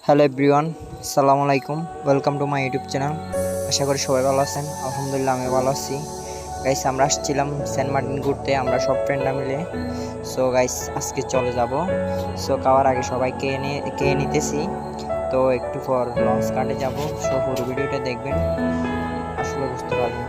Hello everyone, আসসালামু আলাইকুম। Welcome to my YouTube channel. আশা করি সবাই ভালো আছেন। আলহামদুলিল্লাহ আমি ভালো আছি। গাইস, আমরা আসছিলাম সেন্ট মার্টিন ঘুরতে, আমরা সব ফ্রেন্ডরা মিলে। সো গাইস, আজকে চলে যাব। সো খাওয়ার আগে সবাইকে কে নিতেছি। তো একটু পর লঞ্চ ঘাটে যাব। সো পুরো ভিডিওটা দেখবেন, আসলে বুঝতে পারবেন।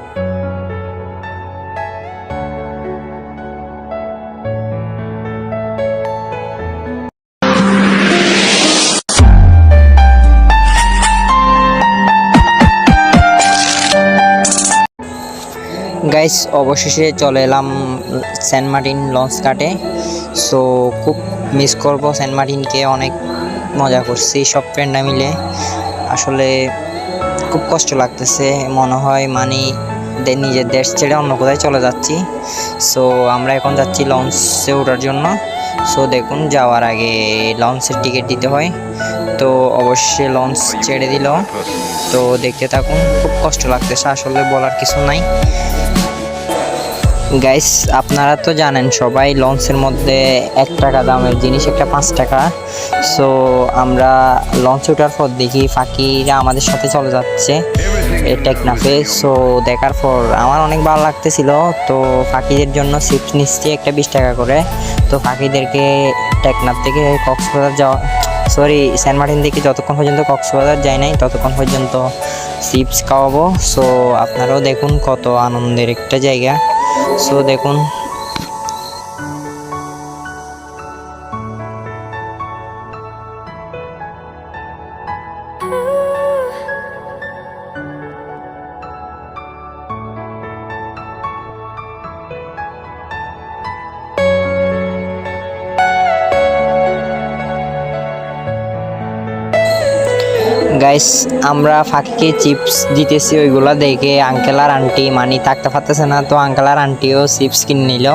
গাইস, অবশেষে চলে এলাম সেন্ট মার্টিন লঞ্চ ঘাটে। সো খুব মিস করব সেন্ট মার্টিনকে, অনেক মজা করছি সব ফ্রেন্ডরা মিলে। আসলে খুব কষ্ট লাগতেছে, মনে হয় নিজের দেশ ছেড়ে অন্য কোথায় চলে যাচ্ছি। সো আমরা এখন যাচ্ছি লঞ্চে ওঠার জন্য। সো দেখুন, যাওয়ার আগে লঞ্চের টিকিট দিতে হয়। তো অবশ্যই লঞ্চ ছেড়ে দিল। তো দেখতে থাকুন, খুব কষ্ট লাগতেছে, আসলে বলার কিছু নাই। গাইস, আপনারা তো জানেন সবাই লঞ্চের মধ্যে 1 টাকা দামের জিনিস একটা 5 টাকা। সো আমরা লঞ্চে ওঠার পর দেখি ফাঁকিরা আমাদের সাথে চলে যাচ্ছে টেকনাফে। সো দেখার পর আমার অনেক ভালো লাগতেছিল। তো ফাঁকিদের জন্য চিপস নিচ্ছি একটা 20 টাকা করে। তো ফাঁকিদেরকে টেকনাফ থেকে সেন্ট মার্টিন থেকে যতক্ষণ পর্যন্ত কক্সবাজার যায় নাই ততক্ষণ পর্যন্ত চিপস খাওয়াবো। সো আপনারাও দেখুন, কত আনন্দের একটা জায়গা। সো দেখুন, গাইস, আমরা ফাঁকিকে চিপস দিতেছি, ওইগুলো দেখে আঙ্কেল আর আন্টি থাকতে পারতেছে না। তো আঙ্কেল আর আন্টিও চিপস কিনে নিল।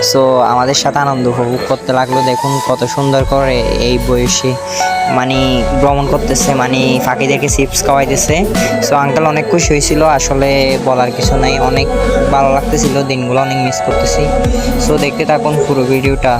সো আমাদের সাথে আনন্দ উপভোগ করতে লাগলো। দেখুন কত সুন্দর করে এই বয়সে ভ্রমণ করতেছে, ফাঁকিদেরকে চিপস খাওয়াইতেছে। সো আঙ্কেল অনেক খুশি হয়েছিল, আসলে বলার কিছু নাই, অনেক ভালো লাগতেছিল, দিনগুলো অনেক মিস করতেছি। সো দেখতে থাকুন পুরো ভিডিওটা।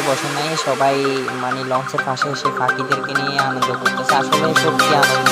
বসে নাই, সবাই লঞ্চের পাশে এসে ফাঁকিদেরকে নিয়ে আনন্দ করতেছে। আসলে সত্যি আনন্দ।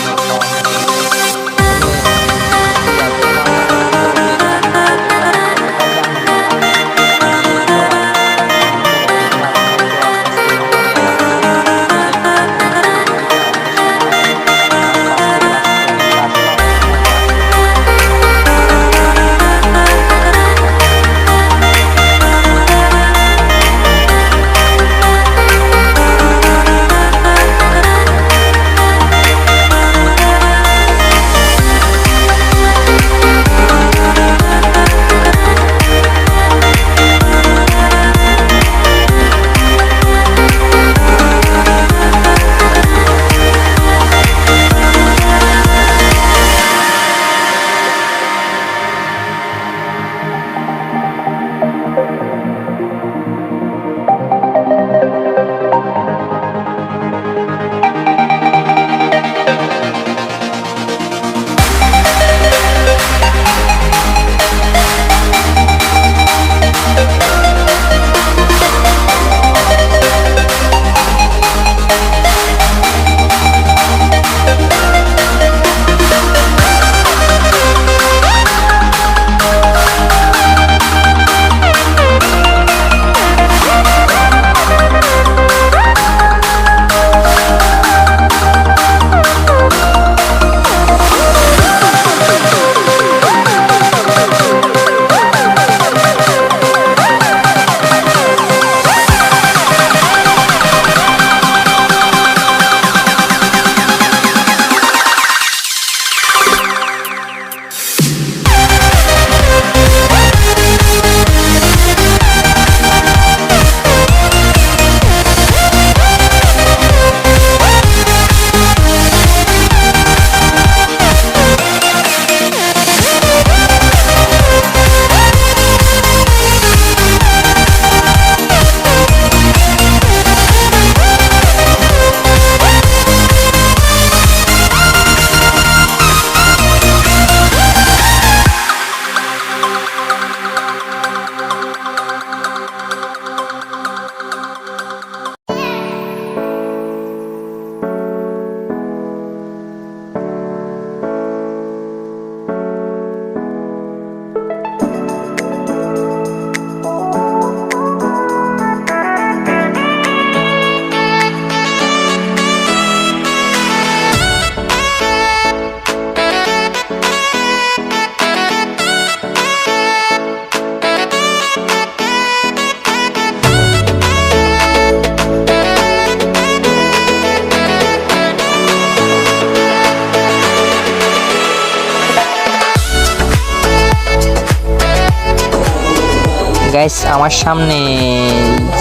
গাইস আমার সামনে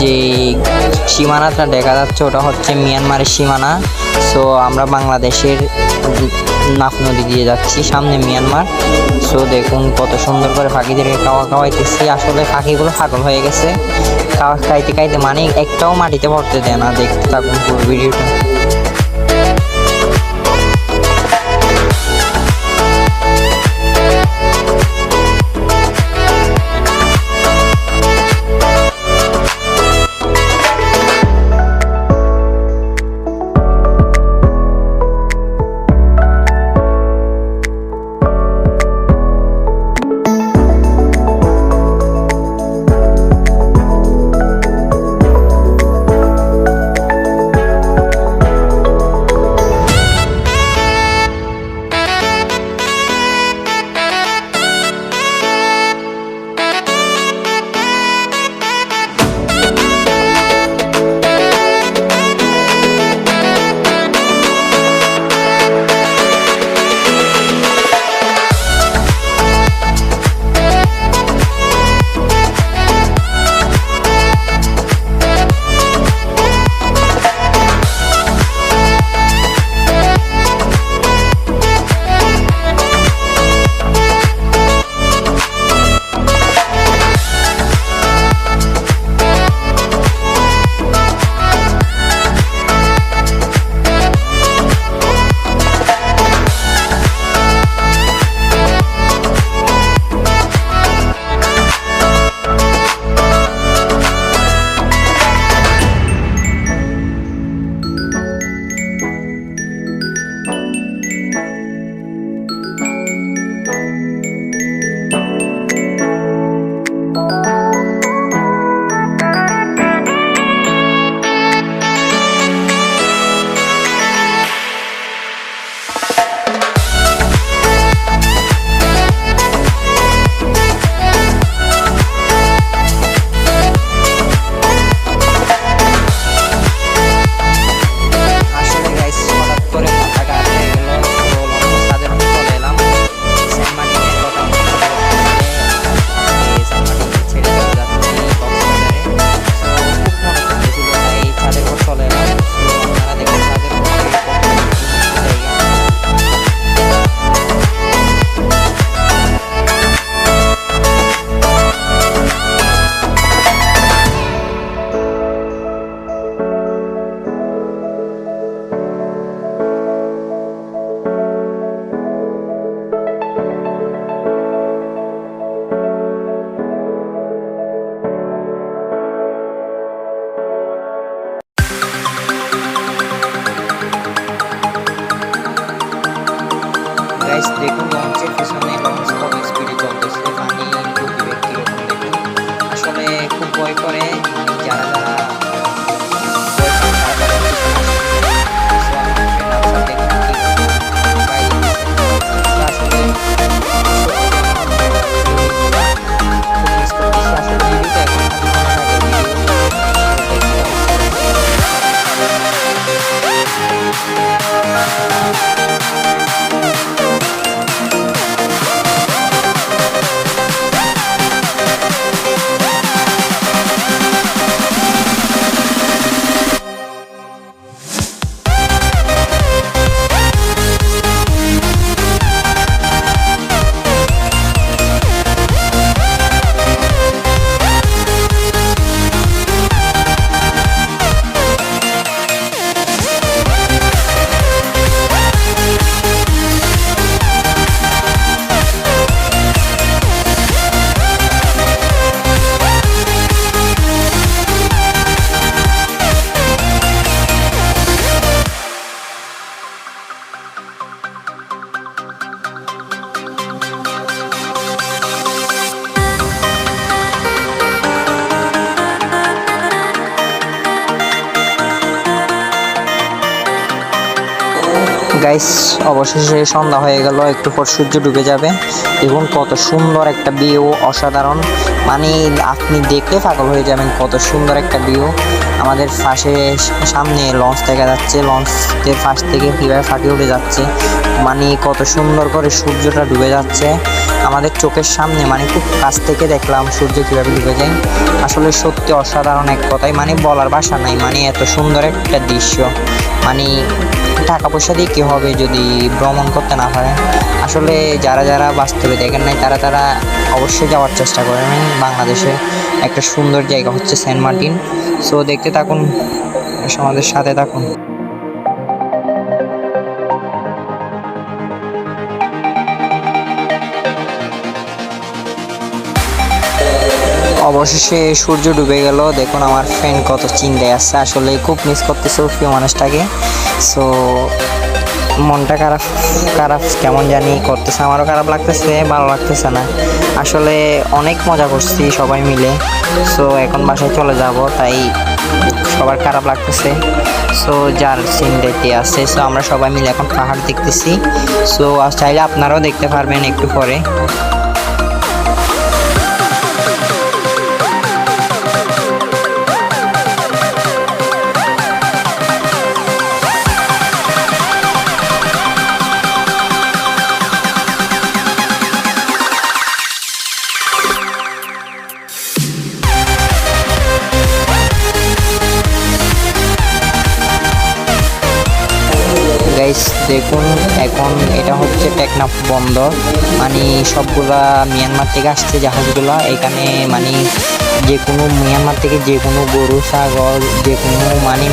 যে সীমানাটা দেখা যাচ্ছে ওটা হচ্ছে মিয়ানমারের সীমানা। সো আমরা বাংলাদেশের নাফ নদী দিয়ে যাচ্ছি, সামনে মিয়ানমার। সো দেখুন কত সুন্দর করে পাখিদেরকে খাওয়া খাওয়াইতেছি। আসলে পাখিগুলো পাগল হয়ে গেছে, খাওয়া খাইতে খাইতে মানে একটাও মাটিতে পড়তে দেয় না। দেখতে থাকুন পুরো ভিডিওটা। গাইস দেখুন লঞ্চের পিছনে লঞ্চ কত স্পিডে চলতেছে, পানি গতিবেগ কিরকম দেখুন। আসলে খুব ভয় করে মানে যারা যারা ভয় পায় তারা তাদের পিছনে আসে। So, আমার friend আফসার দেখুন কিভাবে বাইরে দিচ্ছে। So, আসলে সত্যি আমার খুব মিস করতেছি। আসলে ভিডিওটা এখন খালি মনে থাকে ভিডিও গাইস অবশেষে সন্ধ্যা হয়ে গেল, একটু পর সূর্য ডুবে যাবে। দেখুন কত সুন্দর একটা ভিউ, অসাধারণ, মানে আপনি দেখলে পাগল হয়ে যাবেন, কত সুন্দর একটা ভিউ। আমাদের পাশে সামনে লঞ্চ দেখা যাচ্ছে, লঞ্চের পাশ থেকে কীভাবে ফাটিয়ে উঠে যাচ্ছে, মানে কত সুন্দর করে সূর্যটা ডুবে যাচ্ছে আমাদের চোখের সামনে, মানে খুব কাছ থেকে দেখলাম সূর্য কীভাবে ডুবে যায়। আসলে সত্যি অসাধারণ এক কথায়, মানে বলার ভাষা নাই, মানে এত সুন্দর একটা দৃশ্য। মানে টাকা পয়সা দিয়ে কী হবে যদি ভ্রমণ করতে না পারেন। আসলে যারা যারা বাস্তবে দেখেন নাই তারা অবশ্যই যাওয়ার চেষ্টা করেন। বাংলাদেশে একটা সুন্দর জায়গা হচ্ছে সেন্ট মার্টিন। সো দেখতে থাকুন, আমাদের সাথে থাকুন। অবশেষে সূর্য ডুবে গেল। দেখুন আমার ফ্রেন্ড কত চিন্তায় আসছে, আসলে খুব মিস করতেছে ওই প্রিয় মানুষটাকে। সো মনটা খারাপ খারাপ কেমন জানি করতেছে, আমারও খারাপ লাগতেছে, ভালো লাগতেছে না। আসলে অনেক মজা করছি সবাই মিলে। সো এখন বাসায় চলে যাব, তাই সবার খারাপ লাগতেছে। সো যার চিন্তাতে আছে, সো আমরা সবাই মিলে এখন পাহাড় দেখতেছি। সো চাইলে আপনারাও দেখতে পারবেন একটু পরে। গাইস দেখুন এখন এটা হচ্ছে টেকনাফ বন্দর, মানে সবগুলা মিয়ানমার থেকে আসছে জাহাজগুলা এখানে, মানে যে কোনো মিয়ানমার থেকে যে কোনো গরু ছাগল যে কোনো মানে